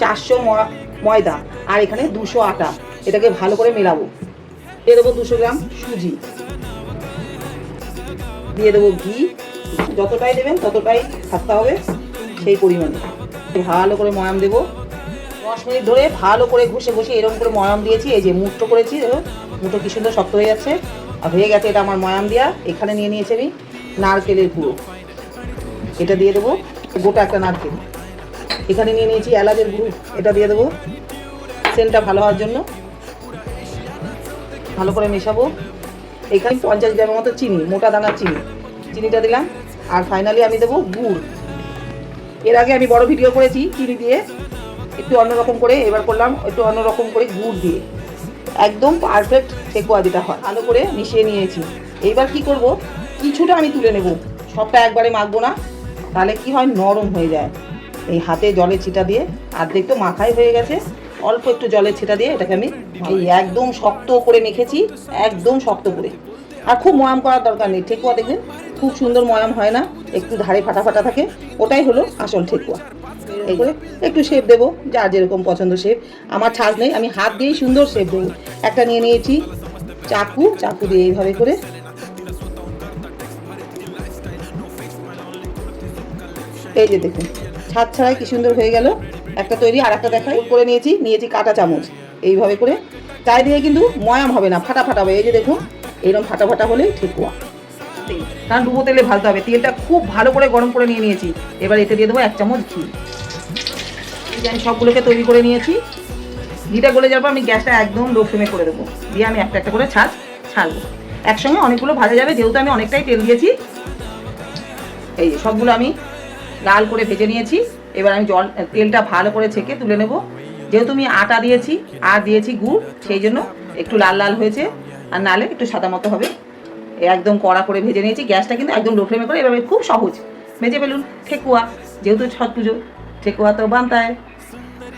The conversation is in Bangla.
400 ময়দা আর এখানে 200 আটা। এটাকে ভালো করে মেলাবো। দিয়ে দেবো 200 গ্রাম সুজি, দিয়ে দেবো ঘি। যতটাই দেবেন ততটাই থাকতে হবে সেই পরিমাণে। ভালো করে ময়াম দেবো। 10 মিনিট ধরে ভালো করে ঘষে ঘষে এরকম করে ময়াম দিয়েছি। এই যে মুঠো করেছি, দেখো মুঠো কি সুন্দর শক্ত হয়ে যাচ্ছে। আর হয়ে গেছে এটা আমার ময়াম দেওয়া। এখানে নিয়ে নিয়েছি আমি নারকেলের গুঁড়ো, এটা দিয়ে দেবো, গোটা একটা নারকেল। এখানে নিয়ে নিয়েছি এলাচের গুঁড়ো, এটা দিয়ে দেবো সেন্টটা ভালো হওয়ার জন্য। ভালো করে মেশাবো। এখানে 50 গ্রামের মতো চিনি, মোটা দানার চিনি, চিনিটা দিলাম। আর ফাইনালি আমি দেবো গুড়। এর আগে আমি বড় ভিডিও করেছি চিনি দিয়ে একটু অন্যরকম করে, এবার করলাম একটু অন্যরকম করে গুড় দিয়ে। একদম পারফেক্ট ঠেকুয়া যেটা হয়। ভালো করে মিশিয়ে নিয়েছি। এইবার কি করব, কিছুটা আমি তুলে নেব, সবটা একবারে মাখবো না, তাহলে কি হয় নরম হয়ে যায়। এই হাতে জলের ছিটা দিয়ে, অর্ধেক তো মাখাই হয়ে গেছে, অল্প একটু জলের ছিটা দিয়ে এটাকে আমি এই একদম শক্ত করে মেখেছি, একদম শক্ত করে। আর খুব ময়াম করার দরকার নেই। ঠেকুয়া দেখবেন খুব সুন্দর ময়াম হয় না, একটু ধারে ফাটা ফাটা থাকে, ওটাই হলো আসল ঠেকুয়া। এই করে একটু শেপ দেবো, যার যেরকম পছন্দ শেপ। আমার ছাঁচ নেই, আমি হাত দিয়েই সুন্দর শেপ দেবো। একটা নিয়ে নিয়েছি চাকু, চাকু দিয়ে এইভাবে করে এই যে দেখুন ছাদ ছাড়াই কি সুন্দর হয়ে গেল। একটা তৈরি, আর একটা দেখাই করে নিয়েছি কাঁটা চামচ। এইভাবে করে চাই দিয়ে কিন্তু ময়াম হবে না, ফাটা ফাটা হবে। এই যে দেখুন এইরকম ফাটা ফাটা হলেই ঠেকুয়া। কারণ ডুবো তেলে ভাজতে হবে। তেলটা খুব ভালো করে গরম করে নিয়ে নিয়েছি। এবার এতে দিয়ে দেবো 1 চামচ ঘি। এই যে আমি সবগুলোকে তৈরি করে নিয়েছি। ঘিটা গলে যাওয়ার পর আমি গ্যাসটা একদম লো ফ্লেমে করে দেবো, দিয়ে আমি একটা একটা করে ছাড়বো। একসঙ্গে অনেকগুলো ভাজা যাবে, যেহেতু আমি অনেকটাই তেল দিয়েছি। এই যে সবগুলো আমি লাল করে ভেজে নিয়েছি। এবার আমি তেলটা ভালো করে ছেঁকে তুলে নেব। যেহেতু আমি আটা দিয়েছি আর দিয়েছি গুড়, সেই জন্য একটু লাল লাল হয়েছে, আর নালে একটু সাদা মতো হবে। একদম কড়া করে ভেজে নিয়েছি। গ্যাসটা কিন্তু একদম লো ফ্লেমে করে। এভাবে খুব সহজ ভেজে ফেলুন ঠেকুয়া। যেহেতু ছট পুজো, ঠেকুয়া তো বানতায়।